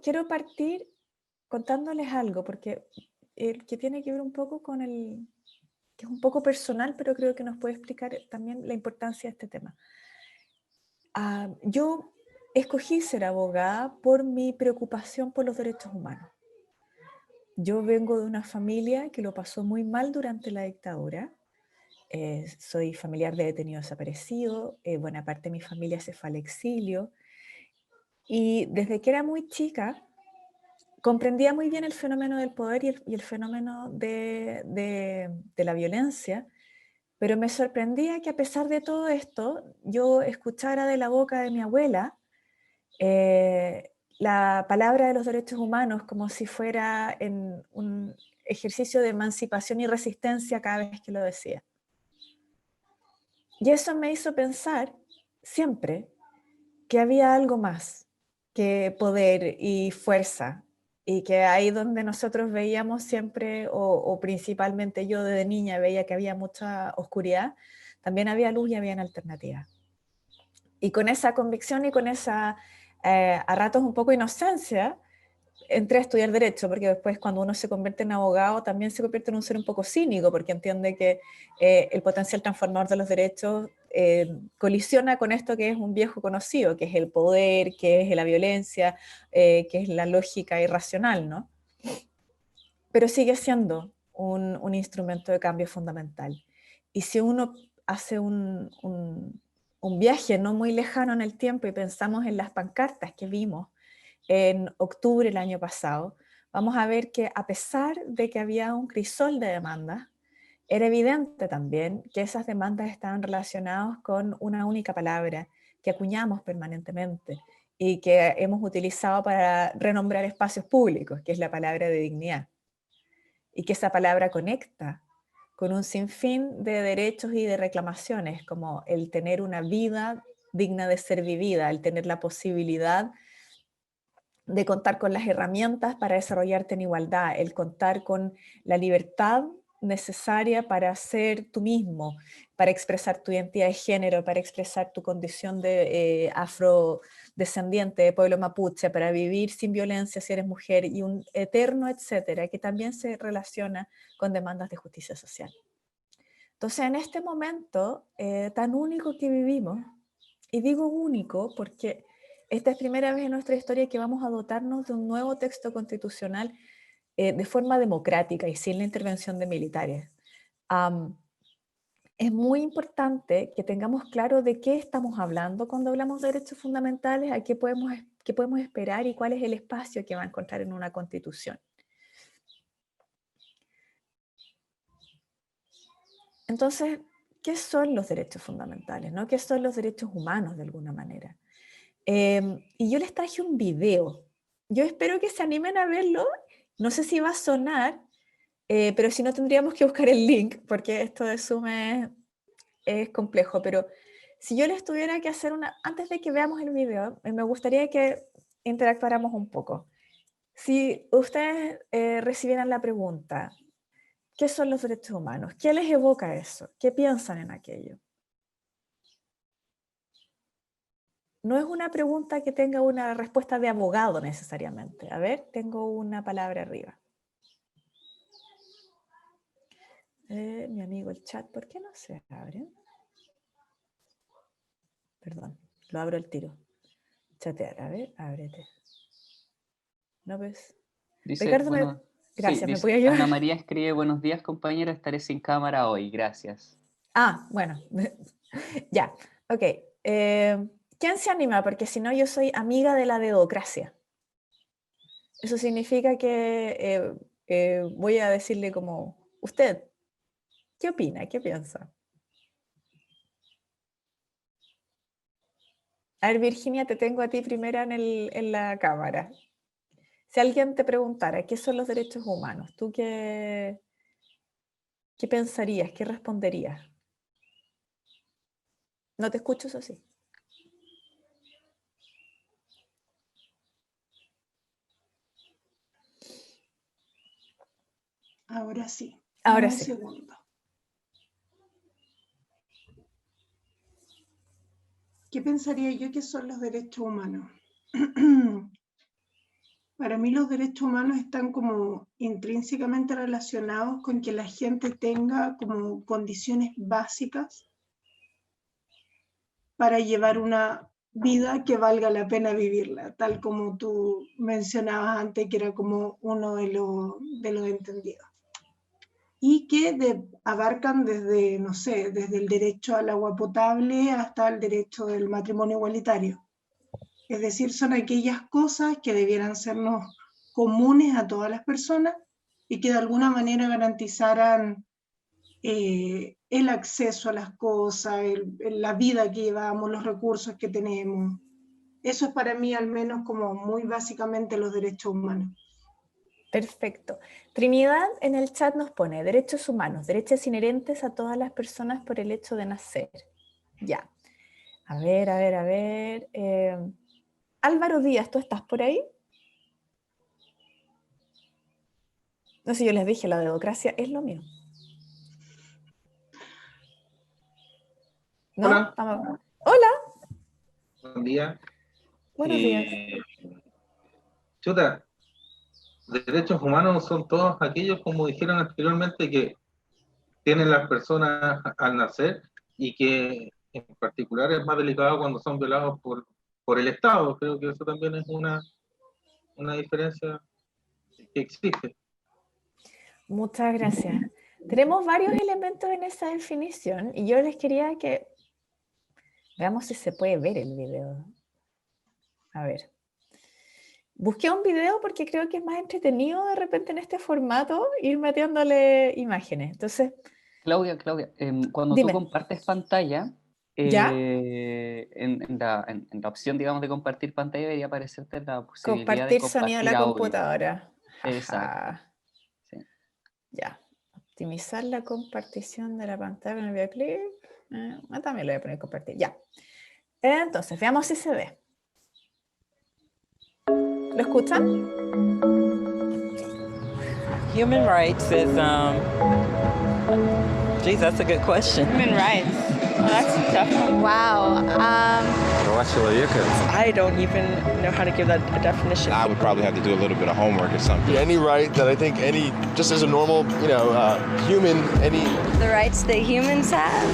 quiero partir contándoles algo, porque que tiene que ver un poco con que es un poco personal, pero creo que nos puede explicar también la importancia de este tema. Yo escogí ser abogada por mi preocupación por los derechos humanos. Yo vengo de una familia que lo pasó muy mal durante la dictadura. Soy familiar de detenido desaparecido, buena parte de mi familia se fue al exilio, y desde que era muy chica comprendía muy bien el fenómeno del poder y el fenómeno de la violencia, pero me sorprendía que a pesar de todo esto, yo escuchara de la boca de mi abuela la palabra de los derechos humanos como si fuera en un ejercicio de emancipación y resistencia cada vez que lo decía. Y eso me hizo pensar siempre que había algo más que poder y fuerza, y que ahí donde nosotros veíamos siempre, o principalmente yo desde niña veía que había mucha oscuridad, también había luz y habían alternativas. Y con esa convicción y con esa, a ratos un poco inocencia, entré a estudiar Derecho, porque después cuando uno se convierte en abogado también se convierte en un ser un poco cínico, porque entiende que el potencial transformador de los derechos colisiona con esto que es un viejo conocido, que es el poder, que es la violencia, que es la lógica irracional, ¿no? Pero sigue siendo un instrumento de cambio fundamental. Y si uno hace un viaje no muy lejano en el tiempo y pensamos en las pancartas que vimos en octubre del año pasado, vamos a ver que a pesar de que había un crisol de demandas, era evidente también que esas demandas estaban relacionadas con una única palabra que acuñamos permanentemente y que hemos utilizado para renombrar espacios públicos, que es la palabra de dignidad. Y que esa palabra conecta con un sinfín de derechos y de reclamaciones, como el tener una vida digna de ser vivida, el tener la posibilidad de contar con las herramientas para desarrollarte en igualdad, el contar con la libertad necesaria para ser tú mismo, para expresar tu identidad de género, para expresar tu condición de afrodescendiente, de pueblo mapuche, para vivir sin violencia si eres mujer, y un eterno etcétera, que también se relaciona con demandas de justicia social. Entonces, en este momento tan único que vivimos, y digo único porque esta es primera vez en nuestra historia que vamos a dotarnos de un nuevo texto constitucional de forma democrática y sin la intervención de militares. Es muy importante que tengamos claro de qué estamos hablando cuando hablamos de derechos fundamentales, a qué podemos esperar y cuál es el espacio que va a encontrar en una constitución. Entonces, ¿qué son los derechos fundamentales? ¿No? ¿Qué son los derechos humanos de alguna manera? Y yo les traje un video. Yo espero que se animen a verlo. No sé si va a sonar, pero si no tendríamos que buscar el link, porque esto de Zoom es complejo. Pero si yo les tuviera que hacer antes de que veamos el video, me gustaría que interactuáramos un poco. Si ustedes recibieran la pregunta, ¿qué son los derechos humanos? ¿Qué les evoca eso? ¿Qué piensan en aquello? No es una pregunta que tenga una respuesta de abogado necesariamente. A ver, tengo una palabra arriba. Mi amigo el chat, ¿por qué no se abre? Perdón, lo abro al tiro. Chatear, a ver, ábrete. ¿No ves? Dice, Ricardo, bueno, sí, gracias, ¿me dice, puede ayudar? Ana María escribe, buenos días compañera, estaré sin cámara hoy, gracias. Bueno, ya, ok. ¿Quién se anima? Porque si no, yo soy amiga de la dedocracia. Eso significa que voy a decirle como, usted, ¿qué opina? ¿Qué piensa? A ver, Virginia, te tengo a ti primera en la cámara. Si alguien te preguntara qué son los derechos humanos, ¿tú qué pensarías? ¿Qué responderías? No te escucho, eso sí. Ahora sí, Ahora dame un sí. segundo. ¿Qué pensaría yo que son los derechos humanos? Para mí los derechos humanos están como intrínsecamente relacionados con que la gente tenga como condiciones básicas para llevar una vida que valga la pena vivirla, tal como tú mencionabas antes, que era como uno de los entendidos. Y que abarcan desde, no sé, desde el derecho al agua potable hasta el derecho del matrimonio igualitario. Es decir, son aquellas cosas que debieran sernos comunes a todas las personas y que de alguna manera garantizaran el acceso a las cosas, la vida que llevamos, los recursos que tenemos. Eso es para mí al menos como muy básicamente los derechos humanos. Perfecto. Trinidad en el chat nos pone derechos humanos, derechos inherentes a todas las personas por el hecho de nacer. Ya. A ver. Álvaro Díaz, ¿tú estás por ahí? No sé, yo les dije, la democracia es lo mío. ¿No? Hola. Hola. Buen día. Buenos días. Chuta, derechos humanos son todos aquellos, como dijeron anteriormente, que tienen las personas al nacer y que en particular es más delicado cuando son violados por el Estado. Creo que eso también es una diferencia que existe. Muchas gracias. Tenemos varios elementos en esa definición y yo les quería que veamos si se puede ver el video. A ver. Busqué un video porque creo que es más entretenido de repente en este formato ir metiéndole imágenes. Entonces, Claudia, cuando dime. tú compartes pantalla, ¿Ya? en la opción, digamos, de compartir pantalla debería aparecerte la posibilidad Compartir de sonido en compartir la audio. computadora. Exacto. Sí. Ya. Optimizar la compartición de la pantalla con el videoclip. También lo voy a poner compartir. Ya. Entonces, veamos si se ve. ¿Lo escuchan? Human rights is, geez, that's a good question. Human rights. Well, that's a tough one. Wow. I don't even know how to give that a definition. I would probably have to do a little bit of homework or something. Any right that I think just as a normal, human, The rights that humans have.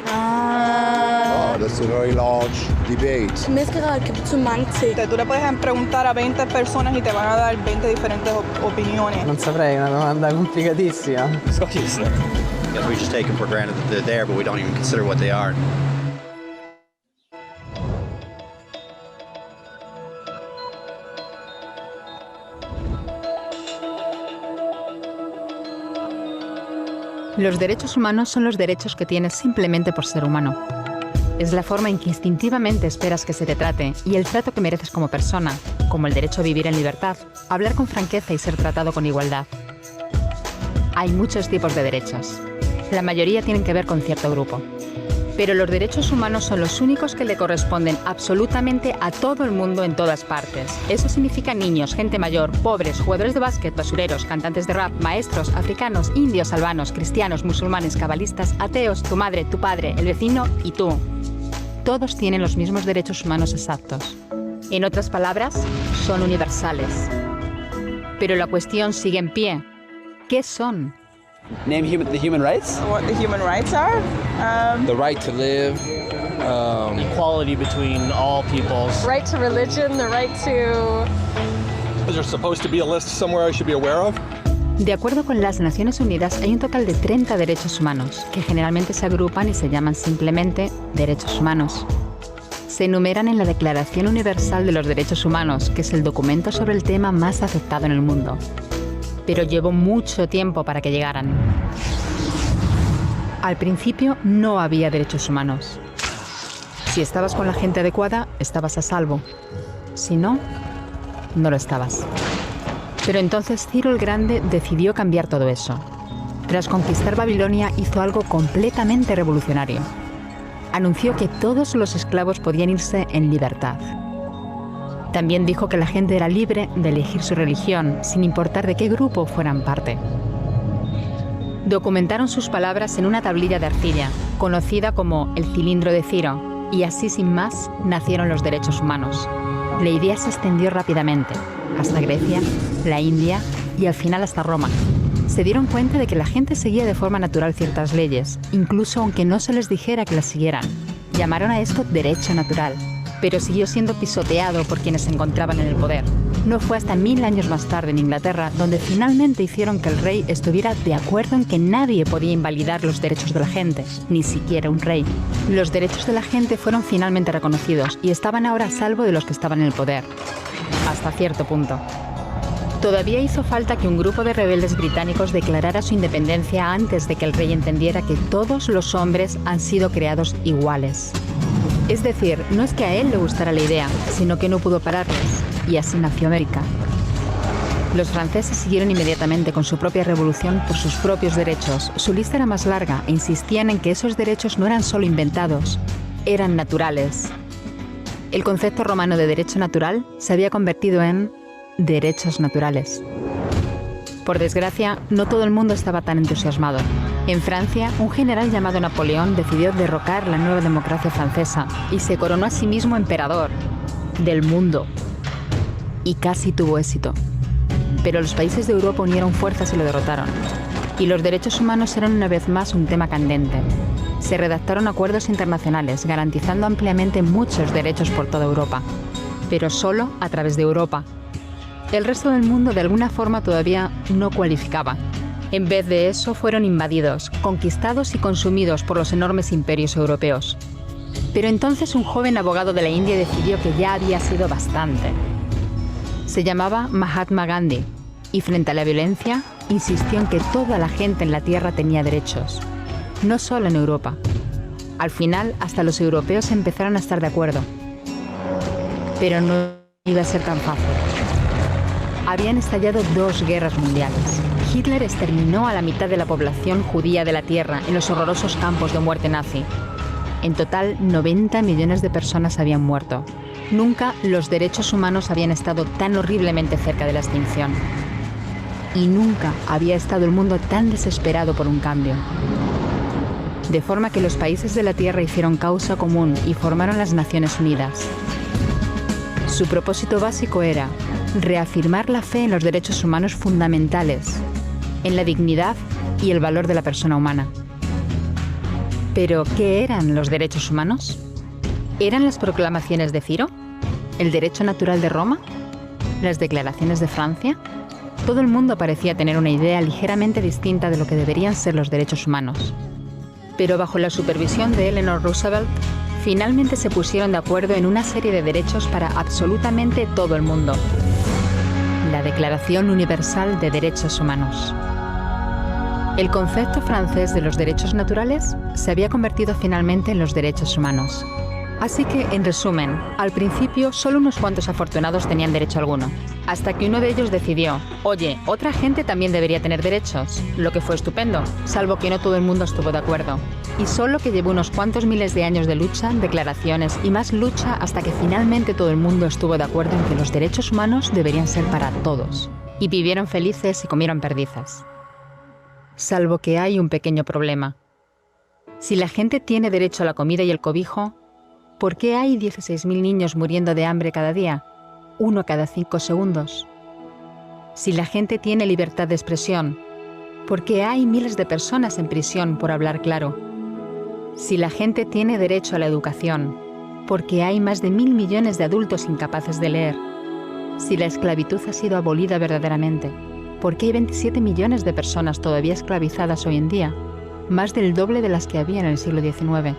Oh, that's a very large debate. Tú le puedes preguntar a 20 personas y te van a dar 20 diferentes opiniones. Non saprei, una domanda complicatissima. Because we just take them for granted that they're there, but we don't even consider what they are. Los derechos humanos son los derechos que tienes simplemente por ser humano. Es la forma en que instintivamente esperas que se te trate y el trato que mereces como persona, como el derecho a vivir en libertad, hablar con franqueza y ser tratado con igualdad. Hay muchos tipos de derechos. La mayoría tienen que ver con cierto grupo. Pero los derechos humanos son los únicos que le corresponden absolutamente a todo el mundo en todas partes. Eso significa niños, gente mayor, pobres, jugadores de básquet, basureros, cantantes de rap, maestros, africanos, indios, albanos, cristianos, musulmanes, cabalistas, ateos, tu madre, tu padre, el vecino y tú. Todos tienen los mismos derechos humanos exactos. En otras palabras, son universales. Pero la cuestión sigue en pie. ¿Qué son? Name the human rights? What the human rights are? the right to live, Equality between all peoples. Right to religion, the right to... is there supposed to be a list somewhere I should be aware of? De acuerdo con las Naciones Unidas, hay un total de 30 derechos humanos, que generalmente se agrupan y se llaman simplemente derechos humanos. Se enumeran en la Declaración Universal de los Derechos Humanos, que es el documento sobre el tema más aceptado en el mundo. Pero llevó mucho tiempo para que llegaran. Al principio no había derechos humanos. Si estabas con la gente adecuada, estabas a salvo. Si no, no lo estabas. Pero entonces Ciro el Grande decidió cambiar todo eso. Tras conquistar Babilonia, hizo algo completamente revolucionario. Anunció que todos los esclavos podían irse en libertad. También dijo que la gente era libre de elegir su religión, sin importar de qué grupo fueran parte. Documentaron sus palabras en una tablilla de arcilla, conocida como el cilindro de Ciro, y así sin más nacieron los derechos humanos. La idea se extendió rápidamente, hasta Grecia, la India y al final hasta Roma. Se dieron cuenta de que la gente seguía de forma natural ciertas leyes, incluso aunque no se les dijera que las siguieran. Llamaron a esto derecho natural, pero siguió siendo pisoteado por quienes se encontraban en el poder. No fue hasta 1000 años más tarde en Inglaterra donde finalmente hicieron que el rey estuviera de acuerdo en que nadie podía invalidar los derechos de la gente, ni siquiera un rey. Los derechos de la gente fueron finalmente reconocidos y estaban ahora a salvo de los que estaban en el poder. Hasta cierto punto. Todavía hizo falta que un grupo de rebeldes británicos declarara su independencia antes de que el rey entendiera que todos los hombres han sido creados iguales. Es decir, no es que a él le gustara la idea, sino que no pudo pararles, y así nació América. Los franceses siguieron inmediatamente con su propia revolución por sus propios derechos. Su lista era más larga e insistían en que esos derechos no eran solo inventados, eran naturales. El concepto romano de derecho natural se había convertido en derechos naturales. Por desgracia, no todo el mundo estaba tan entusiasmado. En Francia, un general llamado Napoleón decidió derrocar la nueva democracia francesa y se coronó a sí mismo emperador del mundo. Y casi tuvo éxito. Pero los países de Europa unieron fuerzas y lo derrotaron. Y los derechos humanos eran una vez más un tema candente. Se redactaron acuerdos internacionales garantizando ampliamente muchos derechos por toda Europa, pero solo a través de Europa. El resto del mundo de alguna forma todavía no cualificaba. En vez de eso fueron invadidos, conquistados y consumidos por los enormes imperios europeos. Pero entonces un joven abogado de la India decidió que ya había sido bastante. Se llamaba Mahatma Gandhi y frente a la violencia insistió en que toda la gente en la Tierra tenía derechos, no solo en Europa. Al final hasta los europeos empezaron a estar de acuerdo. Pero no iba a ser tan fácil. Habían estallado 2 guerras mundiales. Hitler exterminó a la mitad de la población judía de la Tierra en los horrorosos campos de muerte nazi. En total, 90 millones de personas habían muerto. Nunca los derechos humanos habían estado tan horriblemente cerca de la extinción. Y nunca había estado el mundo tan desesperado por un cambio. De forma que los países de la Tierra hicieron causa común y formaron las Naciones Unidas. Su propósito básico era reafirmar la fe en los derechos humanos fundamentales, en la dignidad y el valor de la persona humana. ¿Pero qué eran los derechos humanos? ¿Eran las proclamaciones de Ciro? ¿El derecho natural de Roma? ¿Las declaraciones de Francia? Todo el mundo parecía tener una idea ligeramente distinta de lo que deberían ser los derechos humanos. Pero bajo la supervisión de Eleanor Roosevelt, finalmente se pusieron de acuerdo en una serie de derechos para absolutamente todo el mundo. La Declaración Universal de Derechos Humanos. El concepto francés de los derechos naturales se había convertido finalmente en los derechos humanos. Así que, en resumen, al principio solo unos cuantos afortunados tenían derecho alguno, hasta que uno de ellos decidió, oye, otra gente también debería tener derechos, lo que fue estupendo, salvo que no todo el mundo estuvo de acuerdo. Y solo que llevó unos cuantos miles de años de lucha, declaraciones y más lucha hasta que finalmente todo el mundo estuvo de acuerdo en que los derechos humanos deberían ser para todos. Y vivieron felices y comieron perdices. Salvo que hay un pequeño problema. Si la gente tiene derecho a la comida y el cobijo, ¿por qué hay 16.000 niños muriendo de hambre cada día? 1 cada 5 segundos. Si la gente tiene libertad de expresión, ¿por qué hay miles de personas en prisión por hablar claro? Si la gente tiene derecho a la educación, ¿por qué hay más de 1.000 millones de adultos incapaces de leer? Si la esclavitud ha sido abolida verdaderamente, ¿por qué hay 27 millones de personas todavía esclavizadas hoy en día? Más del doble de las que había en el siglo XIX.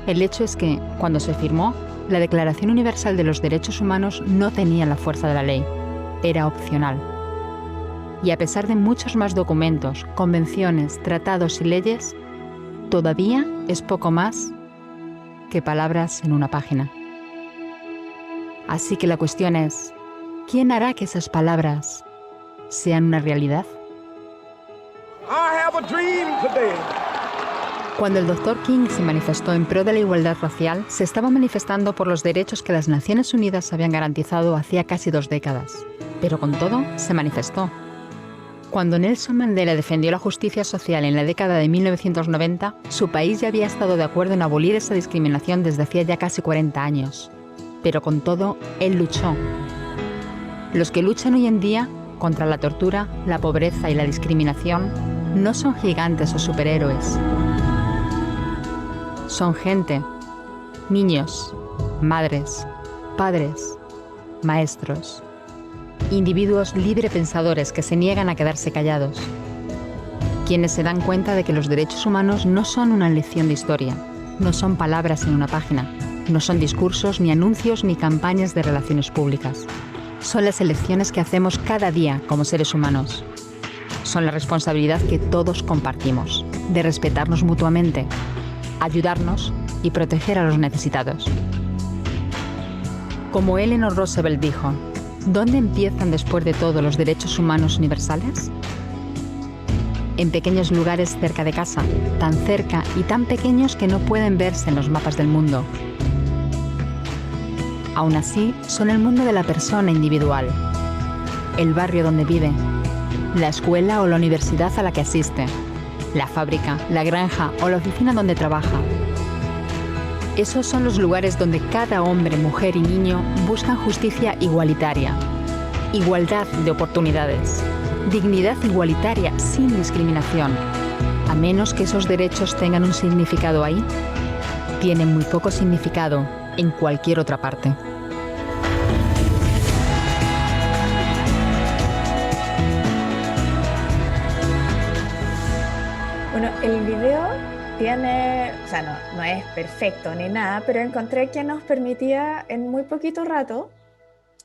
El hecho es que, cuando se firmó, la Declaración Universal de los Derechos Humanos no tenía la fuerza de la ley. Era opcional. Y a pesar de muchos más documentos, convenciones, tratados y leyes, todavía es poco más que palabras en una página. Así que la cuestión es, ¿quién hará que esas palabras sean una realidad? I have a dream today. Cuando el Dr. King se manifestó en pro de la igualdad racial, se estaba manifestando por los derechos que las Naciones Unidas habían garantizado hacía casi 2 décadas. Pero con todo, se manifestó. Cuando Nelson Mandela defendió la justicia social en la década de 1990, su país ya había estado de acuerdo en abolir esa discriminación desde hacía ya casi 40 años. pero con todo, él luchó. Los que luchan hoy en día contra la tortura, la pobreza y la discriminación no son gigantes o superhéroes. Son gente, niños, madres, padres, maestros, individuos librepensadores que se niegan a quedarse callados, quienes se dan cuenta de que los derechos humanos no son una lección de historia, no son palabras en una página, no son discursos, ni anuncios, ni campañas de relaciones públicas. Son las elecciones que hacemos cada día como seres humanos. Son la responsabilidad que todos compartimos, de respetarnos mutuamente, ayudarnos y proteger a los necesitados. Como Eleanor Roosevelt dijo, ¿dónde empiezan después de todo los derechos humanos universales? En pequeños lugares cerca de casa, tan cerca y tan pequeños que no pueden verse en los mapas del mundo. Aún así, son el mundo de la persona individual, el barrio donde vive, la escuela o la universidad a la que asiste, la fábrica, la granja o la oficina donde trabaja. Esos son los lugares donde cada hombre, mujer y niño buscan justicia igualitaria, igualdad de oportunidades, dignidad igualitaria sin discriminación. A menos que esos derechos tengan un significado ahí, tienen muy poco significado en cualquier otra parte. Bueno, el video tiene, o sea, no es perfecto ni nada, pero encontré que nos permitía en muy poquito rato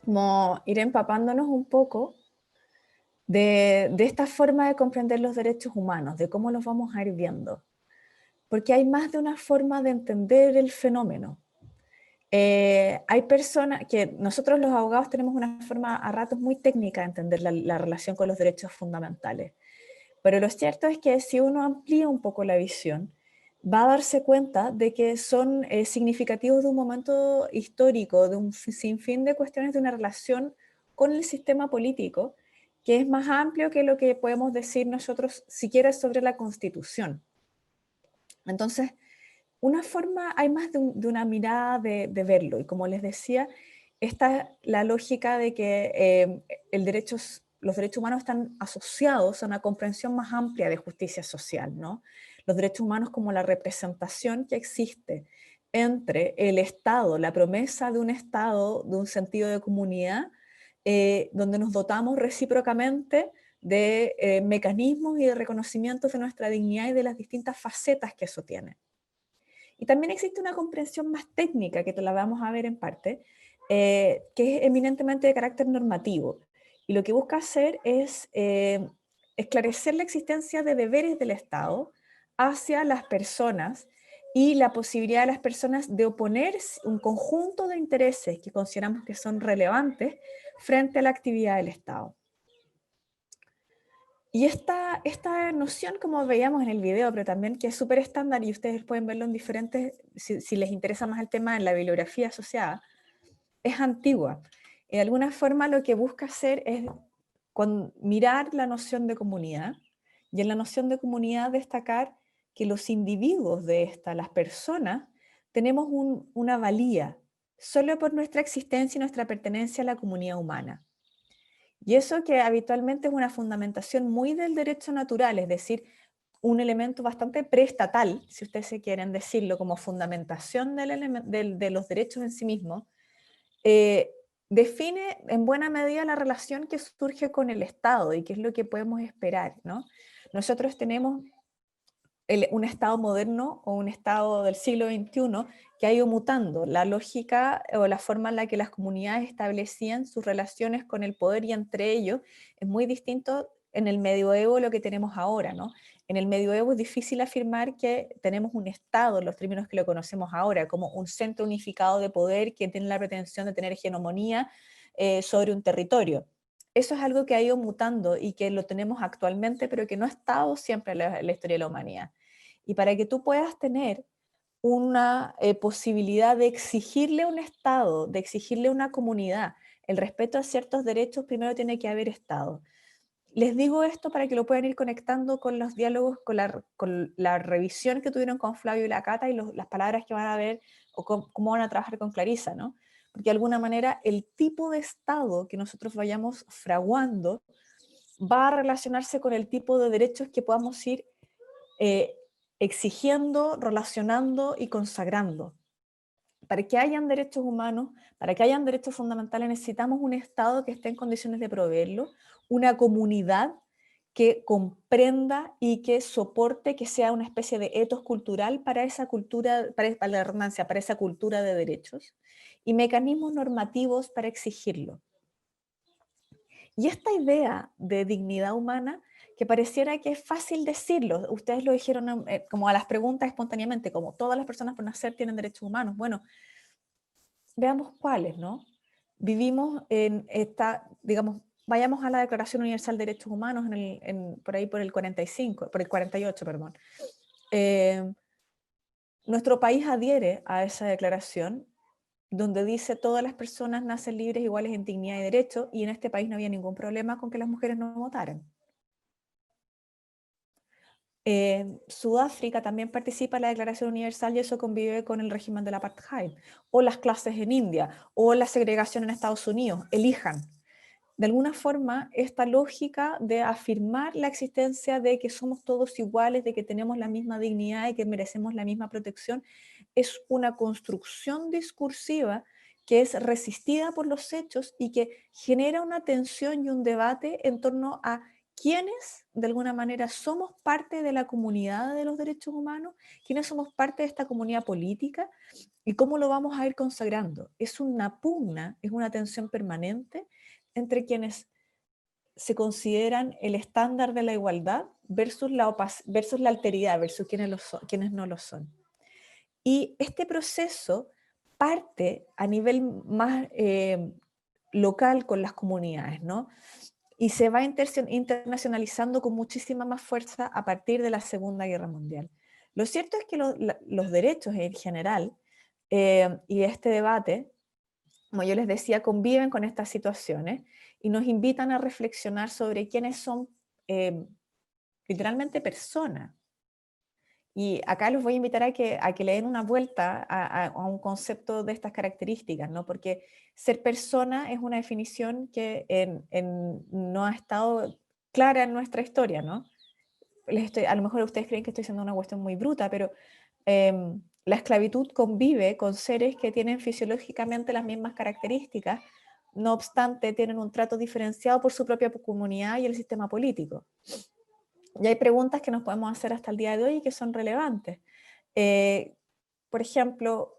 como ir empapándonos un poco de esta forma de comprender los derechos humanos, de cómo los vamos a ir viendo. Porque hay más de una forma de entender el fenómeno. Hay personas que nosotros los abogados tenemos una forma a ratos muy técnica de entender la relación con los derechos fundamentales. Pero lo cierto es que si uno amplía un poco la visión, va a darse cuenta de que son significativos de un momento histórico, de un sinfín de cuestiones de una relación con el sistema político, que es más amplio que lo que podemos decir nosotros siquiera sobre la Constitución. Entonces, una forma, hay más de una mirada de verlo, y como les decía, está la lógica de que los derechos humanos están asociados a una comprensión más amplia de justicia social, ¿no? Los derechos humanos como la representación que existe entre el Estado, la promesa de un Estado, de un sentido de comunidad, donde nos dotamos recíprocamente de mecanismos y de reconocimientos de nuestra dignidad y de las distintas facetas que eso tiene. Y también existe una comprensión más técnica, que te la vamos a ver en parte, que es eminentemente de carácter normativo. Y lo que busca hacer es esclarecer la existencia de deberes del Estado hacia las personas y la posibilidad de las personas de oponer un conjunto de intereses que consideramos que son relevantes frente a la actividad del Estado. Y esta noción, como veíamos en el video, pero también que es súper estándar y ustedes pueden verlo en diferentes, si les interesa más el tema en la bibliografía asociada, es antigua. Y de alguna forma lo que busca hacer es mirar la noción de comunidad, y en la noción de comunidad destacar que los individuos de las personas, tenemos una valía solo por nuestra existencia y nuestra pertenencia a la comunidad humana. Y eso que habitualmente es una fundamentación muy del derecho natural, es decir, un elemento bastante preestatal, si ustedes se quieren decirlo, como fundamentación de los derechos en sí mismos, define en buena medida la relación que surge con el Estado y qué es lo que podemos esperar, ¿no? Nosotros tenemos un Estado moderno o un Estado del siglo XXI que ha ido mutando. La lógica o la forma en la que las comunidades establecían sus relaciones con el poder y entre ellos es muy distinto en el medioevo a lo que tenemos ahora, ¿no? En el medioevo es difícil afirmar que tenemos un Estado, en los términos que lo conocemos ahora, como un centro unificado de poder que tiene la pretensión de tener hegemonía sobre un territorio. Eso es algo que ha ido mutando y que lo tenemos actualmente, pero que no ha estado siempre en la historia de la humanidad. Y para que tú puedas tener una posibilidad de exigirle a un Estado, de exigirle a una comunidad el respeto a ciertos derechos, primero tiene que haber Estado. Les digo esto para que lo puedan ir conectando con los diálogos, con la revisión que tuvieron con Flavio y la Cata y las palabras que van a ver o cómo van a trabajar con Clarisa, ¿no? porque de alguna manera el tipo de Estado que nosotros vayamos fraguando va a relacionarse con el tipo de derechos que podamos ir exigiendo, relacionando y consagrando. Para que hayan derechos humanos, para que hayan derechos fundamentales, necesitamos un Estado que esté en condiciones de proveerlo, una comunidad que comprenda y que soporte, que sea una especie de etos cultural para esa cultura, para la redundancia, para esa cultura de derechos, y mecanismos normativos para exigirlo. Y esta idea de dignidad humana, que pareciera que es fácil decirlo, ustedes lo dijeron como a las preguntas espontáneamente, como todas las personas por nacer tienen derechos humanos. Bueno, veamos cuáles, ¿no? Vivimos en esta, digamos, vayamos a la Declaración Universal de Derechos Humanos por ahí por el 48, perdón. Nuestro país adhiere a esa declaración donde dice todas las personas nacen libres, iguales en dignidad y derecho, y en este país no había ningún problema con que las mujeres no votaran. Sudáfrica también participa en la Declaración Universal y eso convive con el régimen del apartheid, o las clases en India, o la segregación en Estados Unidos, elijan. De alguna forma, esta lógica de afirmar la existencia de que somos todos iguales, de que tenemos la misma dignidad y que merecemos la misma protección, es una construcción discursiva que es resistida por los hechos y que genera una tensión y un debate en torno a quiénes, de alguna manera, somos parte de la comunidad de los derechos humanos, quiénes somos parte de esta comunidad política y cómo lo vamos a ir consagrando. Es una pugna, es una tensión permanente entre quienes se consideran el estándar de la igualdad versus la alteridad, versus quienes no lo son. Y este proceso parte a nivel más local con las comunidades, ¿no? Y se va internacionalizando con muchísima más fuerza a partir de la Segunda Guerra Mundial. Lo cierto es que los derechos en general y este debate, como yo les decía, conviven con estas situaciones y nos invitan a reflexionar sobre quiénes son literalmente personas. Y acá los voy a invitar a que le den una vuelta a un concepto de estas características, ¿no? Porque ser persona es una definición que no ha estado clara en nuestra historia, ¿no? A lo mejor ustedes creen que estoy haciendo una cuestión muy bruta, pero la esclavitud convive con seres que tienen fisiológicamente las mismas características, no obstante tienen un trato diferenciado por su propia comunidad y el sistema político. Y hay preguntas que nos podemos hacer hasta el día de hoy y que son relevantes. Por ejemplo,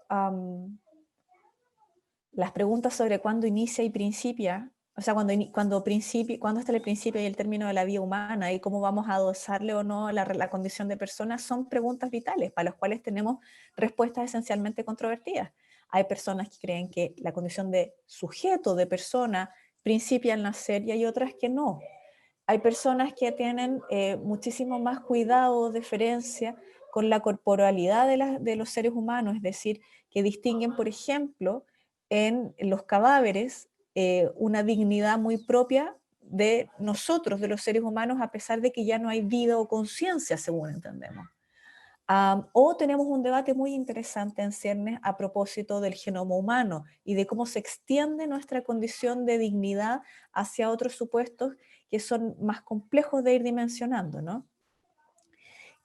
las preguntas sobre cuándo inicia y principia, o sea, cuándo está el principio y el término de la vida humana y cómo vamos a adosarle o no la condición de persona, son preguntas vitales para las cuales tenemos respuestas esencialmente controvertidas. Hay personas que creen que la condición de sujeto, de persona, principia al nacer y hay otras que no. Hay personas que tienen muchísimo más cuidado, deferencia con la corporalidad de los seres humanos, es decir, que distinguen, por ejemplo, en los cadáveres una dignidad muy propia de nosotros, de los seres humanos, a pesar de que ya no hay vida o conciencia, según entendemos. O tenemos un debate muy interesante en ciernes a propósito del genoma humano y de cómo se extiende nuestra condición de dignidad hacia otros supuestos que son más complejos de ir dimensionando, ¿no?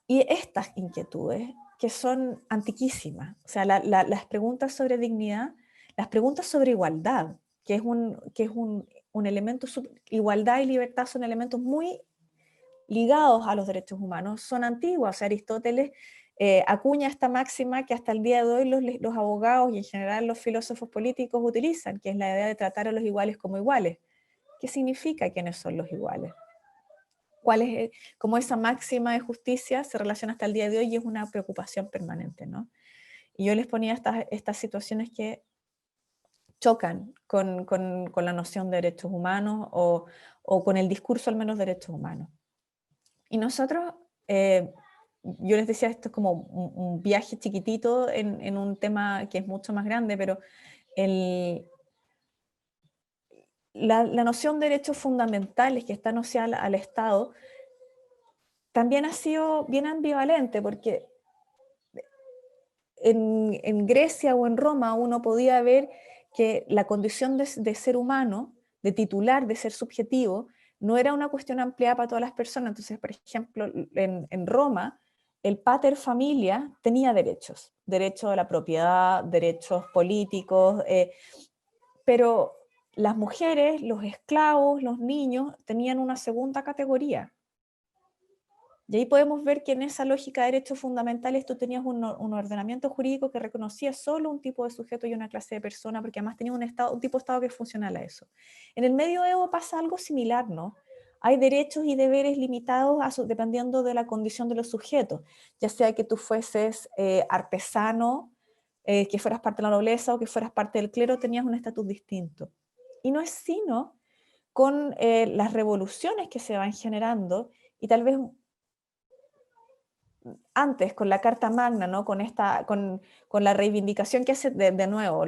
Y estas inquietudes, que son antiquísimas, o sea, las preguntas sobre dignidad, las preguntas sobre igualdad, que es un elemento, igualdad y libertad son elementos muy ligados a los derechos humanos, son antiguas. O sea, Aristóteles acuña esta máxima que hasta el día de hoy los abogados y en general los filósofos políticos utilizan, que es la idea de tratar a los iguales como iguales. ¿Qué significa quiénes son los iguales? Cómo esa máxima de justicia se relaciona hasta el día de hoy y es una preocupación permanente, ¿no? Y yo les ponía estas situaciones que chocan con la noción de derechos humanos o con el discurso al menos de derechos humanos. Y nosotros, yo les decía, esto es como un viaje chiquitito en un tema que es mucho más grande, pero la noción de derechos fundamentales que está asociada al Estado también ha sido bien ambivalente, porque en Grecia o en Roma uno podía ver que la condición de ser humano, de titular, de ser subjetivo, no era una cuestión ampliada para todas las personas. Entonces, por ejemplo, en Roma, el pater familia tenía derechos, derecho a la propiedad, derechos políticos, pero las mujeres, los esclavos, los niños tenían una segunda categoría. Y ahí podemos ver que en esa lógica de derechos fundamentales tú tenías un ordenamiento jurídico que reconocía solo un tipo de sujeto y una clase de persona, porque además tenía un tipo de Estado que funcionaba a eso. En el medioevo pasa algo similar, ¿no? Hay derechos y deberes limitados dependiendo de la condición de los sujetos, ya sea que tú fueses artesano, que fueras parte de la nobleza o que fueras parte del clero, tenías un estatus distinto. Y no es sino con las revoluciones que se van generando, y tal vez antes con la Carta Magna, ¿no? con la reivindicación que hace de nuevo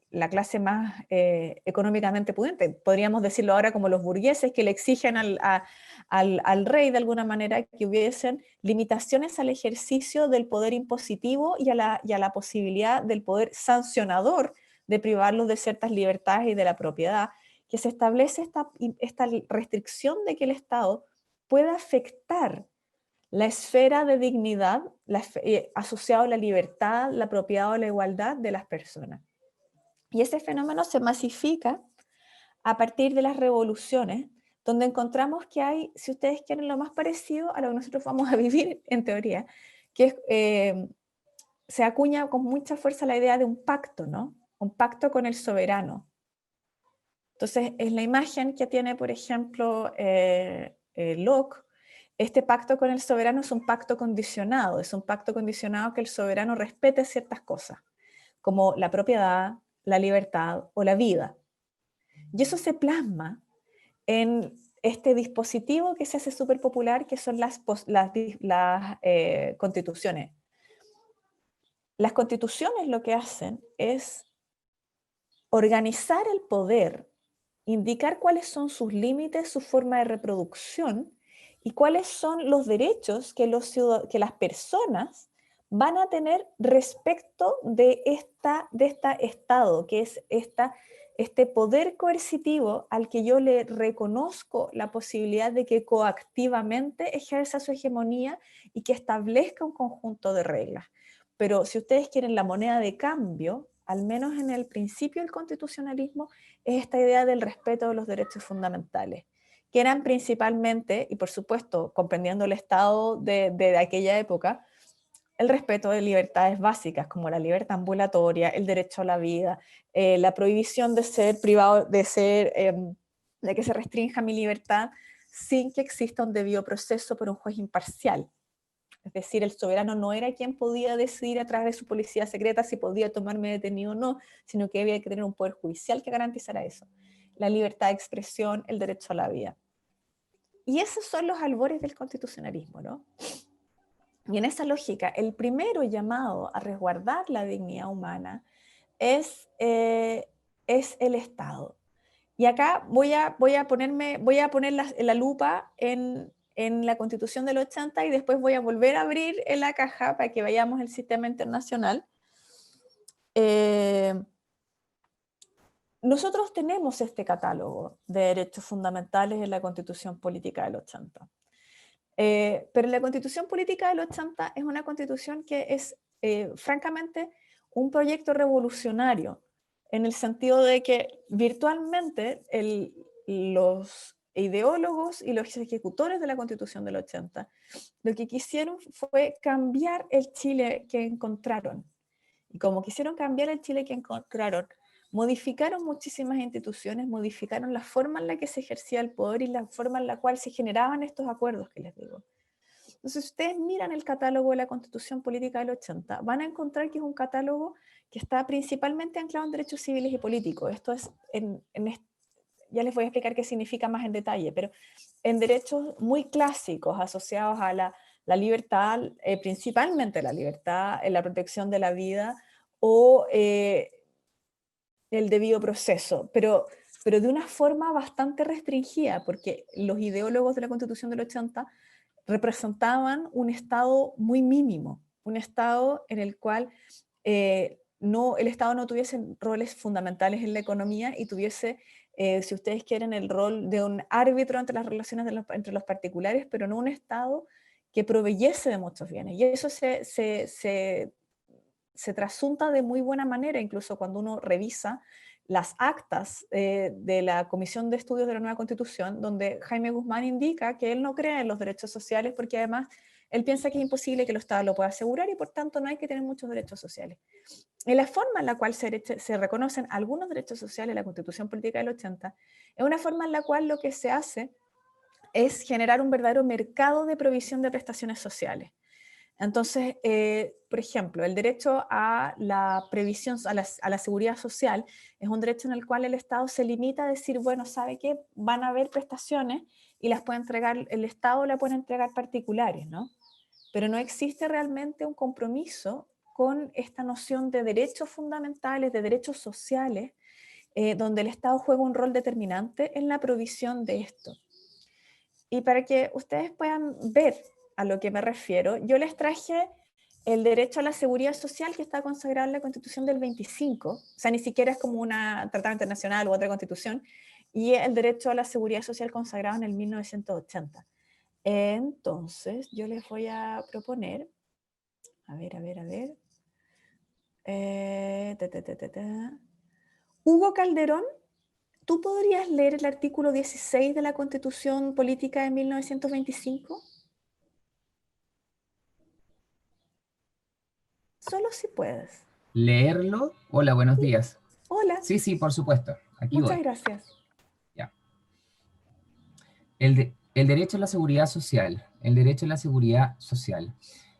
la clase más económicamente pudiente, podríamos decirlo ahora como los burgueses que le exigen al rey de alguna manera que hubiesen limitaciones al ejercicio del poder impositivo y a la posibilidad del poder sancionador de privarlos de ciertas libertades y de la propiedad, que se establece esta restricción de que el Estado pueda afectar la esfera de dignidad asociado a la libertad, la propiedad o la igualdad de las personas. Y ese fenómeno se masifica a partir de las revoluciones, donde encontramos que hay, si ustedes quieren, lo más parecido a lo que nosotros vamos a vivir en teoría, que se acuña con mucha fuerza la idea de un pacto, ¿no? Un pacto con el soberano. Entonces, en la imagen que tiene, por ejemplo, Locke, este pacto con el soberano es un pacto condicionado, que el soberano respete ciertas cosas, como la propiedad, la libertad o la vida. Y eso se plasma en este dispositivo que se hace súper popular, que son las constituciones. Las constituciones lo que hacen es organizar el poder, indicar cuáles son sus límites, su forma de reproducción, y cuáles son los derechos que las personas van a tener respecto de este Estado, que es este poder coercitivo al que yo le reconozco la posibilidad de que coactivamente ejerza su hegemonía y que establezca un conjunto de reglas. Pero si ustedes quieren la moneda de cambio, al menos en el principio del constitucionalismo, es esta idea del respeto de los derechos fundamentales, que eran principalmente, y por supuesto, comprendiendo el Estado de aquella época, el respeto de libertades básicas, como la libertad ambulatoria, el derecho a la vida, la prohibición de ser privado, de que se restrinja mi libertad sin que exista un debido proceso por un juez imparcial. Es decir, el soberano no era quien podía decidir a través de su policía secreta si podía tomarme detenido o no, sino que había que tener un poder judicial que garantizara eso. La libertad de expresión, el derecho a la vida. Y esos son los albores del constitucionalismo, ¿no? Y en esa lógica, el primero llamado a resguardar la dignidad humana es el Estado. Y acá voy a poner la lupa en la Constitución del 80 y después voy a volver a abrir en la caja para que vayamos al sistema internacional. Nosotros tenemos este catálogo de derechos fundamentales en la Constitución Política del 80. Pero la Constitución Política del 80 es una constitución que es, francamente, un proyecto revolucionario, en el sentido de que virtualmente los ideólogos y los ejecutores de la Constitución del 80 lo que quisieron fue cambiar el Chile que encontraron. Y como quisieron cambiar el Chile que encontraron, modificaron muchísimas instituciones, modificaron la forma en la que se ejercía el poder y la forma en la cual se generaban estos acuerdos que les digo. Entonces, si ustedes miran el catálogo de la Constitución Política del 80, van a encontrar que es un catálogo que está principalmente anclado en derechos civiles y políticos. Esto es, ya les voy a explicar qué significa más en detalle, pero en derechos muy clásicos asociados a la libertad, principalmente la libertad, la protección de la vida o el debido proceso, pero de una forma bastante restringida, porque los ideólogos de la Constitución del 80 representaban un Estado muy mínimo, un Estado en el cual el Estado no tuviese roles fundamentales en la economía y tuviese, si ustedes quieren, el rol de un árbitro entre las relaciones entre los particulares, pero no un Estado que proveyese de muchos bienes. Y eso se trasunta de muy buena manera, incluso cuando uno revisa las actas de la Comisión de Estudios de la Nueva Constitución, donde Jaime Guzmán indica que él no cree en los derechos sociales porque además él piensa que es imposible que el Estado lo pueda asegurar y por tanto no hay que tener muchos derechos sociales. Y la forma en la cual se reconocen algunos derechos sociales en la Constitución Política del 80 es una forma en la cual lo que se hace es generar un verdadero mercado de provisión de prestaciones sociales. Entonces, por ejemplo, el derecho a la previsión, a la seguridad social, es un derecho en el cual el Estado se limita a decir, bueno, ¿sabe qué? Van a haber prestaciones y las puede entregar, el Estado la puede entregar particulares, ¿no? Pero no existe realmente un compromiso con esta noción de derechos fundamentales, de derechos sociales, donde el Estado juega un rol determinante en la provisión de esto. Y para que ustedes puedan ver a lo que me refiero, yo les traje el derecho a la seguridad social que está consagrado en la Constitución del 25, o sea, ni siquiera es como una tratado internacional u otra constitución, y el derecho a la seguridad social consagrado en el 1980. Entonces, yo les voy a proponer, Hugo Calderón, ¿tú podrías leer el artículo 16 de la Constitución Política de 1925? Solo si puedes. ¿Leerlo? Hola, buenos días. Hola. Sí, sí, por supuesto. Aquí Muchas voy. gracias. Ya. El derecho a la seguridad social. El derecho a la seguridad social.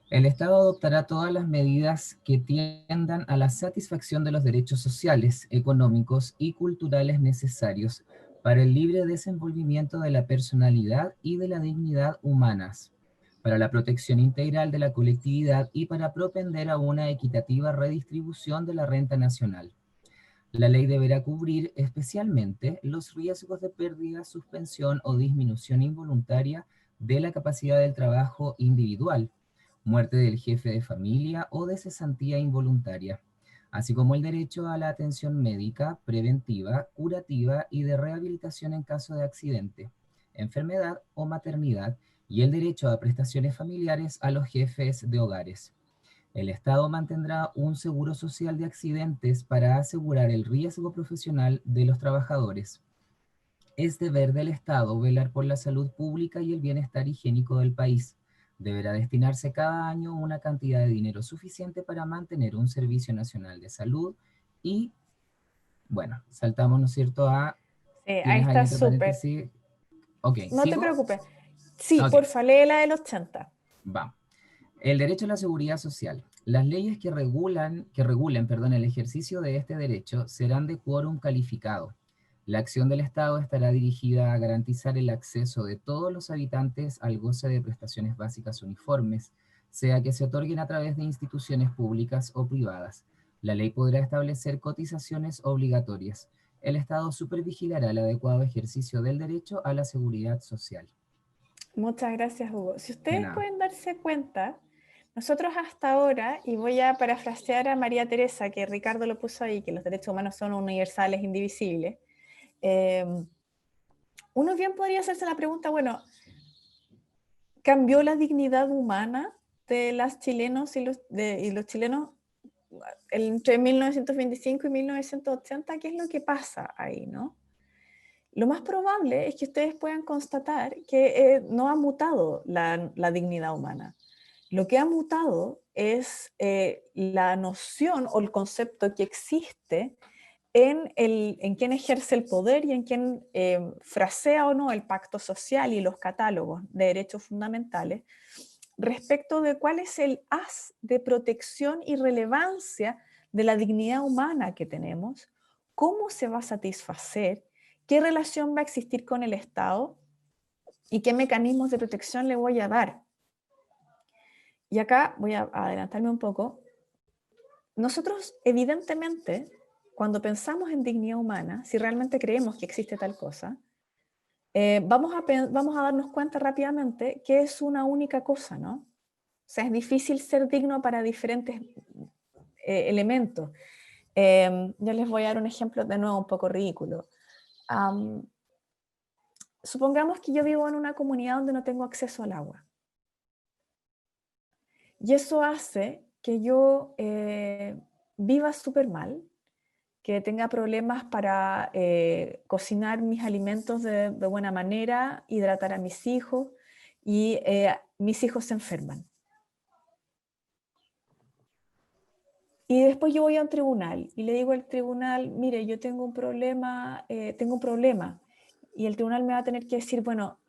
El Estado adoptará todas las medidas que tiendan a la satisfacción de los derechos sociales, económicos y culturales necesarios para el libre desenvolvimiento de la personalidad y de la dignidad humanas, para la protección integral de la colectividad y para propender a una equitativa redistribución de la renta nacional. La ley deberá cubrir especialmente los riesgos de pérdida, suspensión o disminución involuntaria de la capacidad del trabajo individual, muerte del jefe de familia o de cesantía involuntaria, así como el derecho a la atención médica, preventiva, curativa y de rehabilitación en caso de accidente, enfermedad o maternidad, y el derecho a prestaciones familiares a los jefes de hogares. El Estado mantendrá un seguro social de accidentes para asegurar el riesgo profesional de los trabajadores. Es deber del Estado velar por la salud pública y el bienestar higiénico del país. Deberá destinarse cada año una cantidad de dinero suficiente para mantener un servicio nacional de salud y, bueno, saltamos, ¿no es cierto?, a... Sí, ahí está súper. Ok, no ¿sigo? te preocupes. Sí, Okay. porfa, lee la del 80. Va. El derecho a la seguridad social. Las leyes que regulen, el ejercicio de este derecho serán de quórum calificado. La acción del Estado estará dirigida a garantizar el acceso de todos los habitantes al goce de prestaciones básicas uniformes, sea que se otorguen a través de instituciones públicas o privadas. La ley podrá establecer cotizaciones obligatorias. El Estado supervigilará el adecuado ejercicio del derecho a la seguridad social. Muchas gracias, Hugo. Si ustedes pueden darse cuenta, nosotros hasta ahora, y voy a parafrasear a María Teresa, que Ricardo lo puso ahí, que los derechos humanos son universales, indivisibles, uno bien podría hacerse la pregunta, bueno, ¿cambió la dignidad humana de las chilenos y los chilenos entre 1925 y 1980? ¿Qué es lo que pasa ahí, no? Lo más probable es que ustedes puedan constatar que no ha mutado la dignidad humana. Lo que ha mutado es la noción o el concepto que existe en quién ejerce el poder y en quién frasea o no el pacto social y los catálogos de derechos fundamentales respecto de cuál es el haz de protección y relevancia de la dignidad humana que tenemos, cómo se va a satisfacer, qué relación va a existir con el Estado y qué mecanismos de protección le voy a dar. Y acá voy a adelantarme un poco. Nosotros, evidentemente, cuando pensamos en dignidad humana, si realmente creemos que existe tal cosa, vamos a darnos cuenta rápidamente que es una única cosa, ¿no? O sea, es difícil ser digno para diferentes elementos. Yo les voy a dar un ejemplo de nuevo un poco ridículo. Supongamos que yo vivo en una comunidad donde no tengo acceso al agua. Y eso hace que yo viva súper mal, que tenga problemas para cocinar mis alimentos de buena manera, hidratar a mis hijos, y mis hijos se enferman. Y después yo voy a un tribunal y le digo al tribunal, mire, yo tengo un problema, y el tribunal me va a tener que decir, bueno,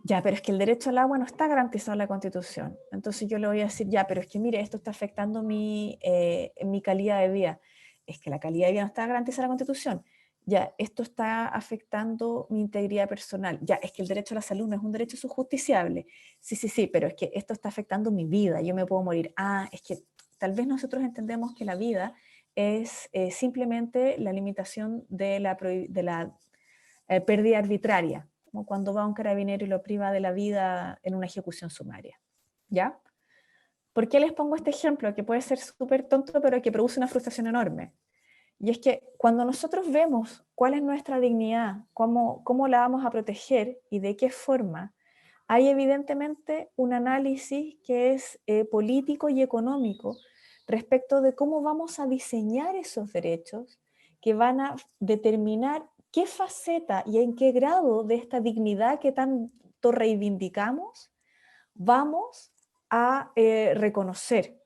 ya, pero es que el derecho al agua no está garantizado en la Constitución. Entonces yo le voy a decir, ya, pero es que mire, esto está afectando mi calidad de vida. Es que la calidad de vida no está garantizada en la Constitución. Ya, esto está afectando mi integridad personal. Ya, es que el derecho a la salud no es un derecho subjusticiable. Sí, pero es que esto está afectando mi vida, yo me puedo morir. Ah, es que tal vez nosotros entendemos que la vida es simplemente la limitación de la pérdida arbitraria, como cuando va un carabinero y lo priva de la vida en una ejecución sumaria. ¿Ya? ¿Por qué les pongo este ejemplo? Que puede ser súper tonto, pero que produce una frustración enorme. Y es que cuando nosotros vemos cuál es nuestra dignidad, cómo la vamos a proteger y de qué forma, hay evidentemente un análisis que es político y económico respecto de cómo vamos a diseñar esos derechos que van a determinar qué faceta y en qué grado de esta dignidad que tanto reivindicamos vamos a reconocer.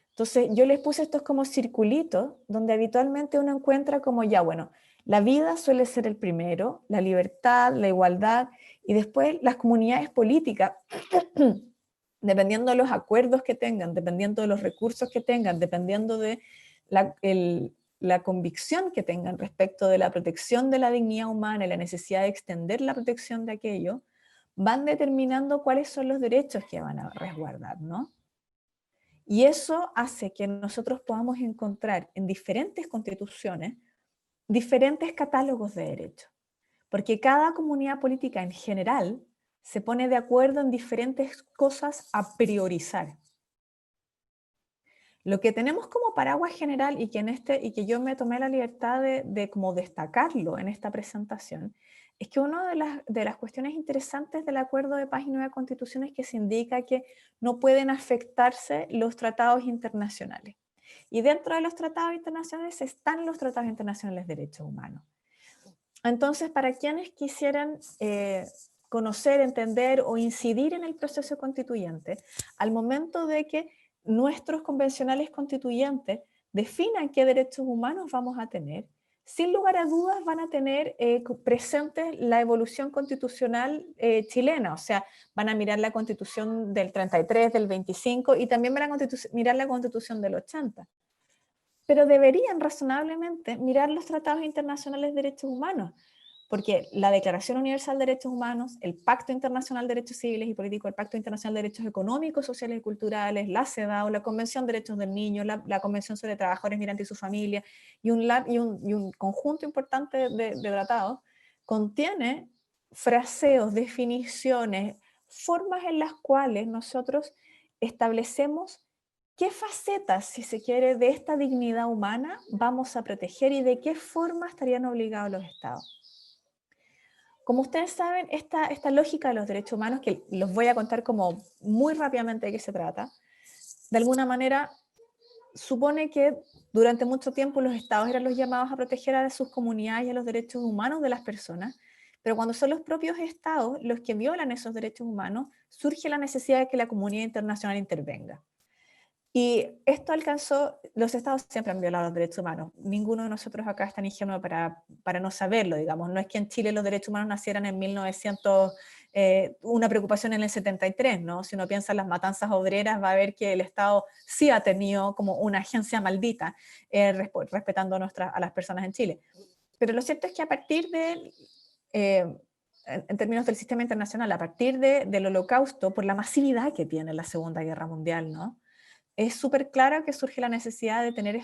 Entonces yo les puse estos como circulitos donde habitualmente uno encuentra como ya, bueno, la vida suele ser el primero, la libertad, la igualdad, y después las comunidades políticas, dependiendo de los acuerdos que tengan, dependiendo de los recursos que tengan, dependiendo de la convicción que tengan respecto de la protección de la dignidad humana y la necesidad de extender la protección de aquello, van determinando cuáles son los derechos que van a resguardar, ¿no? Y eso hace que nosotros podamos encontrar en diferentes constituciones diferentes catálogos de derechos, porque cada comunidad política en general se pone de acuerdo en diferentes cosas a priorizar. Lo que tenemos como paraguas general y que yo me tomé la libertad de como destacarlo en esta presentación, es que una de las cuestiones interesantes del acuerdo de paz y nueva constitución es que se indica que no pueden afectarse los tratados internacionales. Y dentro de los tratados internacionales están los tratados internacionales de derechos humanos. Entonces, para quienes quisieran conocer, entender o incidir en el proceso constituyente, al momento de que nuestros convencionales constituyentes definan qué derechos humanos vamos a tener, sin lugar a dudas van a tener presente la evolución constitucional chilena, o sea, van a mirar la constitución del 33, del 25 y también van a mirar la constitución del 80. Pero deberían razonablemente mirar los tratados internacionales de derechos humanos, porque la Declaración Universal de Derechos Humanos, el Pacto Internacional de Derechos Civiles y Políticos, el Pacto Internacional de Derechos Económicos, Sociales y Culturales, la CEDAW, la Convención de Derechos del Niño, la Convención sobre Trabajadores Migrantes y su Familia, y un conjunto importante de tratados, contiene fraseos, definiciones, formas en las cuales nosotros establecemos qué facetas, si se quiere, de esta dignidad humana vamos a proteger y de qué forma estarían obligados los estados. Como ustedes saben, esta lógica de los derechos humanos, que los voy a contar como muy rápidamente de qué se trata, de alguna manera supone que durante mucho tiempo los estados eran los llamados a proteger a sus comunidades y a los derechos humanos de las personas, pero cuando son los propios estados los que violan esos derechos humanos, surge la necesidad de que la comunidad internacional intervenga. Y esto alcanzó, los estados siempre han violado los derechos humanos, ninguno de nosotros acá es tan ingenuo para no saberlo, digamos, no es que en Chile los derechos humanos nacieran en 1900, una preocupación en el 73, ¿no? Si uno piensa en las matanzas obreras va a ver que el Estado sí ha tenido como una agencia maldita respetando a las personas en Chile. Pero lo cierto es que a partir de, en términos del sistema internacional, a partir del Holocausto, por la masividad que tiene la Segunda Guerra Mundial, ¿no? Es súper claro que surge la necesidad de tener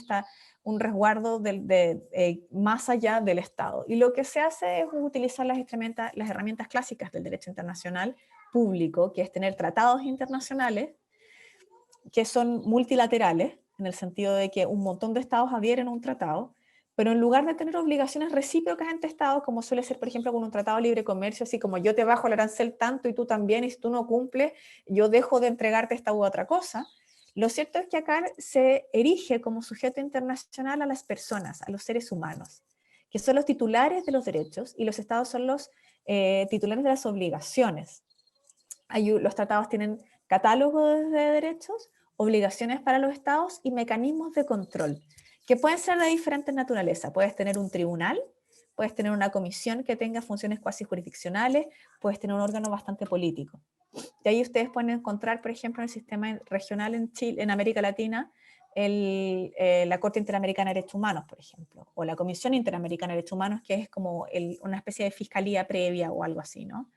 un resguardo más allá del Estado. Y lo que se hace es utilizar las herramientas clásicas del derecho internacional público, que es tener tratados internacionales que son multilaterales, en el sentido de que un montón de estados adhieren a un tratado, pero en lugar de tener obligaciones recíprocas entre estados, como suele ser, por ejemplo, con un tratado de libre comercio, así como yo te bajo el arancel tanto y tú también, y si tú no cumples, yo dejo de entregarte esta u otra cosa. Lo cierto es que acá se erige como sujeto internacional a las personas, a los seres humanos, que son los titulares de los derechos, y los estados son los titulares de las obligaciones. Los tratados tienen catálogos de derechos, obligaciones para los estados y mecanismos de control, que pueden ser de diferentes naturaleza. Puedes tener un tribunal, puedes tener una comisión que tenga funciones cuasi jurisdiccionales, puedes tener un órgano bastante político. De ahí ustedes pueden encontrar, por ejemplo, en el sistema regional en Chile, en América Latina, la Corte Interamericana de Derechos Humanos, por ejemplo, o la Comisión Interamericana de Derechos Humanos, que es como una especie de fiscalía previa o algo así, ¿no?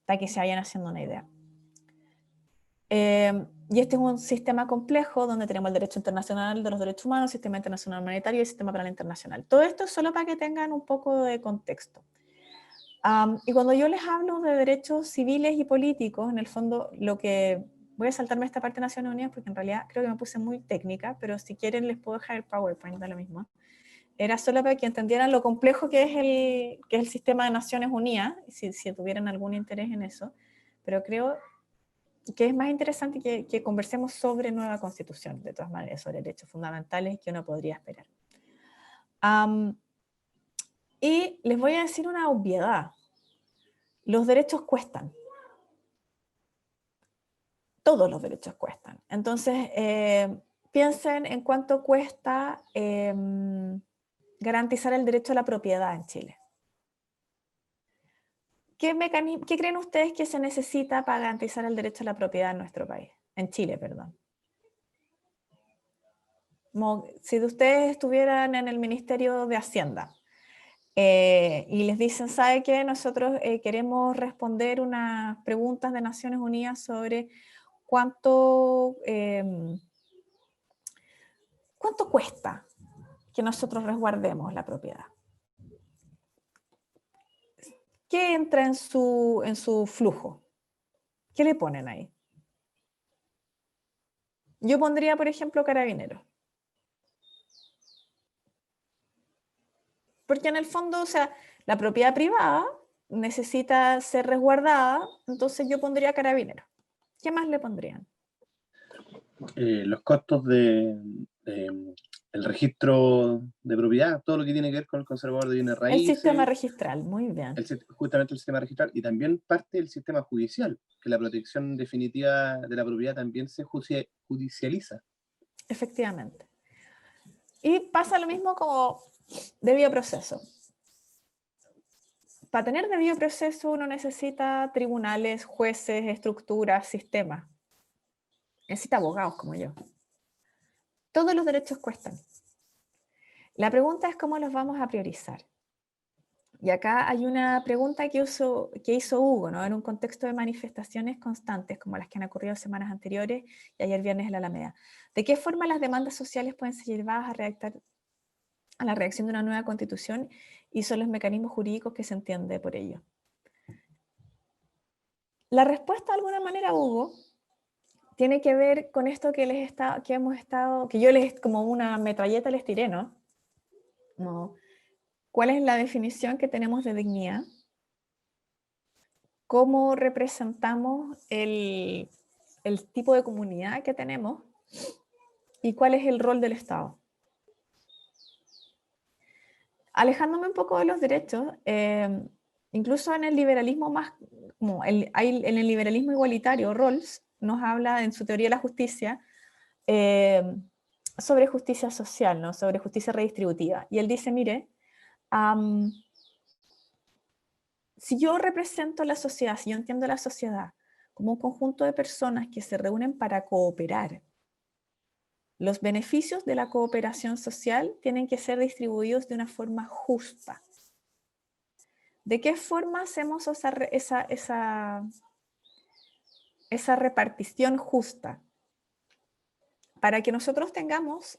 Para que se vayan haciendo una idea. Y este es un sistema complejo donde tenemos el derecho internacional de los derechos humanos, el sistema internacional humanitario y el sistema penal internacional. Todo esto es solo para que tengan un poco de contexto. Y cuando yo les hablo de derechos civiles y políticos, en el fondo lo que... Voy a saltarme esta parte de Naciones Unidas porque en realidad creo que me puse muy técnica, pero si quieren les puedo dejar el PowerPoint, da lo mismo. Era solo para que entendieran lo complejo que es el sistema de Naciones Unidas, si tuvieran algún interés en eso. Pero creo que es más interesante que conversemos sobre nueva constitución, de todas maneras, sobre derechos fundamentales que uno podría esperar. Y les voy a decir una obviedad. Los derechos cuestan. Todos los derechos cuestan. Entonces, piensen en cuánto cuesta garantizar el derecho a la propiedad en Chile. ¿Qué creen ustedes que se necesita para garantizar el derecho a la propiedad en nuestro país? En Chile, perdón. Como si ustedes estuvieran en el Ministerio de Hacienda y les dicen, ¿sabe qué? Nosotros queremos responder unas preguntas de Naciones Unidas sobre cuánto cuesta que nosotros resguardemos la propiedad. ¿Qué entra en su flujo? ¿Qué le ponen ahí? Yo pondría, por ejemplo, Carabineros. Porque en el fondo, o sea, la propiedad privada necesita ser resguardada, entonces yo pondría Carabineros. ¿Qué más le pondrían? Los costos el registro de propiedad, todo lo que tiene que ver con el conservador de bienes raíces. El sistema registral, muy bien. Justamente el sistema registral y también parte del sistema judicial, que la protección definitiva de la propiedad también se judicializa. Efectivamente. Y pasa lo mismo como debido proceso. Para tener debido proceso uno necesita tribunales, jueces, estructuras, sistemas. Necesita abogados como yo. Todos los derechos cuestan. La pregunta es cómo los vamos a priorizar. Y acá hay una pregunta que hizo Hugo, ¿no? En un contexto de manifestaciones constantes, como las que han ocurrido semanas anteriores y ayer viernes en la Alameda. ¿De qué forma las demandas sociales pueden ser llevadas a la redacción de una nueva constitución y son los mecanismos jurídicos que se entiende por ello? La respuesta, de alguna manera, Hugo, tiene que ver con esto que yo les, como una metralleta les tiré, ¿no? ¿Cuál es la definición que tenemos de dignidad? ¿Cómo representamos el tipo de comunidad que tenemos? ¿Y cuál es el rol del Estado? Alejándome un poco de los derechos, incluso en el liberalismo en el liberalismo igualitario, Rawls nos habla en su teoría de la justicia sobre justicia social, ¿no? Sobre justicia redistributiva. Y él dice, mire, si yo represento la sociedad, si yo entiendo la sociedad como un conjunto de personas que se reúnen para cooperar, los beneficios de la cooperación social tienen que ser distribuidos de una forma justa. ¿De qué forma hacemos esa repartición justa? Para que nosotros tengamos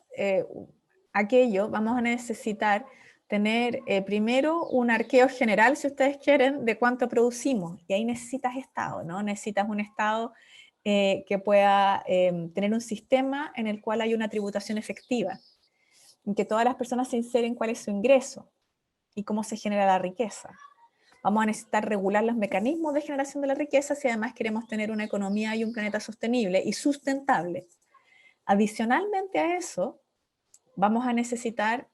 aquello, vamos a necesitar tener primero un arqueo general, si ustedes quieren, de cuánto producimos. Y ahí necesitas Estado, ¿no? Necesitas un Estado que pueda tener un sistema en el cual hay una tributación efectiva, en que todas las personas se inseren cuál es su ingreso y cómo se genera la riqueza. Vamos a necesitar regular los mecanismos de generación de la riqueza si además queremos tener una economía y un planeta sostenible y sustentable. Adicionalmente a eso, vamos a necesitar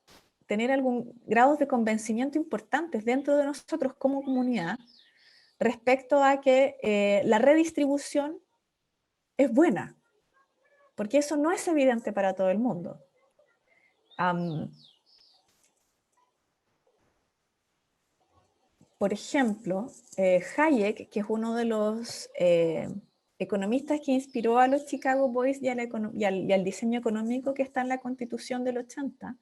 tener algún grado de convencimiento importantes dentro de nosotros como comunidad respecto a que la redistribución es buena, porque eso no es evidente para todo el mundo. Por ejemplo, Hayek, que es uno de los economistas que inspiró a los Chicago Boys y al diseño económico que está en la Constitución del 80,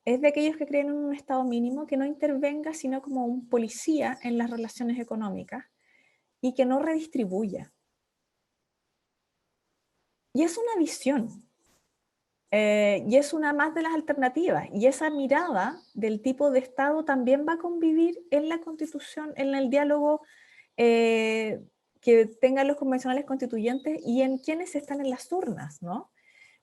es de aquellos que creen en un Estado mínimo que no intervenga sino como un policía en las relaciones económicas y que no redistribuya. Y es una visión, y es una más de las alternativas, y esa mirada del tipo de Estado también va a convivir en la Constitución, en el diálogo que tengan los convencionales constituyentes y en quienes están en las urnas, ¿no?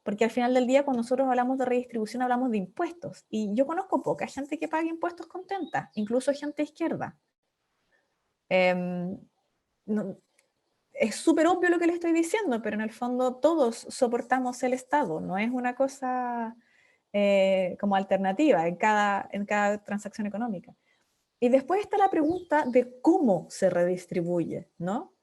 Porque al final del día, cuando nosotros hablamos de redistribución, hablamos de impuestos, y yo conozco poca gente que pague impuestos contenta, incluso gente izquierda. Es súper obvio lo que le estoy diciendo, pero en el fondo todos soportamos el Estado, no es una cosa como alternativa en cada transacción económica. Y después está la pregunta de cómo se redistribuye, ¿no?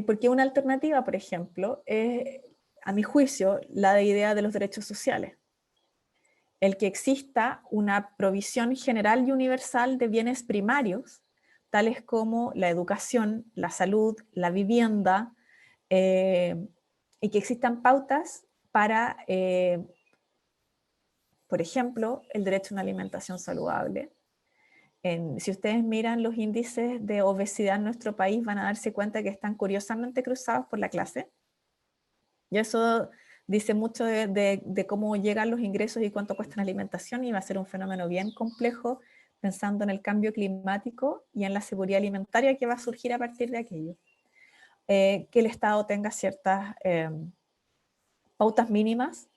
Porque una alternativa, por ejemplo, es, a mi juicio, la idea de los derechos sociales. El que exista una provisión general y universal de bienes primarios, tales como la educación, la salud, la vivienda, y que existan pautas para, por ejemplo, el derecho a una alimentación saludable. Si ustedes miran los índices de obesidad en nuestro país, van a darse cuenta que están curiosamente cruzados por la clase. Y eso dice mucho de cómo llegan los ingresos y cuánto cuesta la alimentación, y va a ser un fenómeno bien complejo pensando en el cambio climático y en la seguridad alimentaria que va a surgir a partir de aquello. Que el Estado tenga ciertas pautas mínimas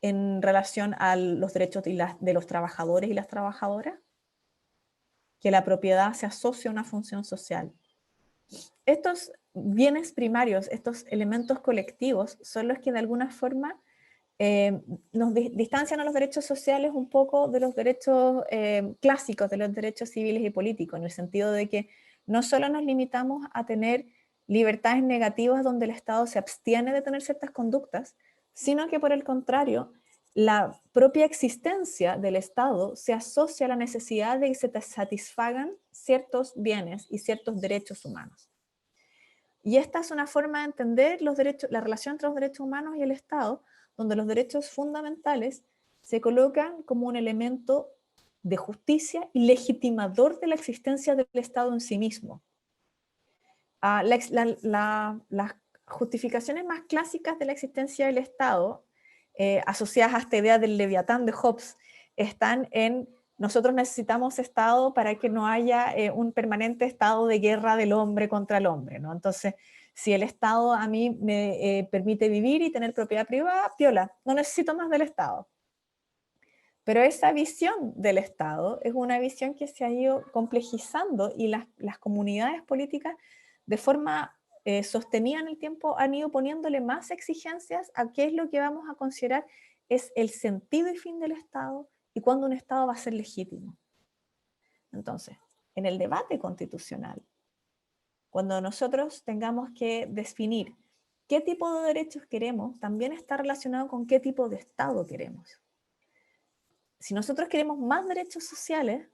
en relación a los derechos de los trabajadores y las trabajadoras, que la propiedad se asocie a una función social. Estos bienes primarios, estos elementos colectivos, son los que de alguna forma nos distancian a los derechos sociales un poco de los derechos clásicos, de los derechos civiles y políticos, en el sentido de que no solo nos limitamos a tener libertades negativas donde el Estado se abstiene de tener ciertas conductas, sino que por el contrario, la propia existencia del Estado se asocia a la necesidad de que se satisfagan ciertos bienes y ciertos derechos humanos. Y esta es una forma de entender los derechos, la relación entre los derechos humanos y el Estado, donde los derechos fundamentales se colocan como un elemento de justicia y legitimador de la existencia del Estado en sí mismo. Las justificaciones más clásicas de la existencia del Estado, asociadas a esta idea del Leviatán de Hobbes, están en: nosotros necesitamos Estado para que no haya un permanente estado de guerra del hombre contra el hombre, ¿no? Entonces, si el Estado a mí me permite vivir y tener propiedad privada, piola, no necesito más del Estado. Pero esa visión del Estado es una visión que se ha ido complejizando, y las comunidades políticas de forma sostenida en el tiempo han ido poniéndole más exigencias a qué es lo que vamos a considerar es el sentido y fin del Estado y cuándo un Estado va a ser legítimo. Entonces, en el debate constitucional, cuando nosotros tengamos que definir qué tipo de derechos queremos, también está relacionado con qué tipo de Estado queremos. Si nosotros queremos más derechos sociales,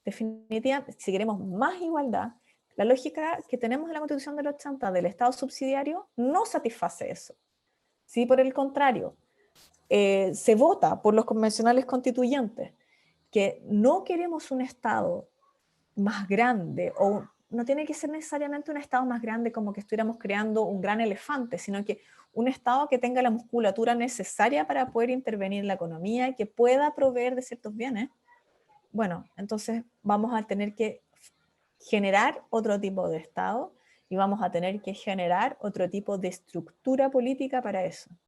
definitivamente, si queremos más igualdad, la lógica que tenemos en la Constitución del 80 del Estado subsidiario no satisface eso. Si por el contrario se vota por los convencionales constituyentes que no queremos un Estado más grande, o no tiene que ser necesariamente un Estado más grande como que estuviéramos creando un gran elefante, sino que un Estado que tenga la musculatura necesaria para poder intervenir en la economía y que pueda proveer de ciertos bienes, bueno, entonces vamos a tener que generar otro tipo de Estado, y vamos a tener que generar otro tipo de estructura política para eso.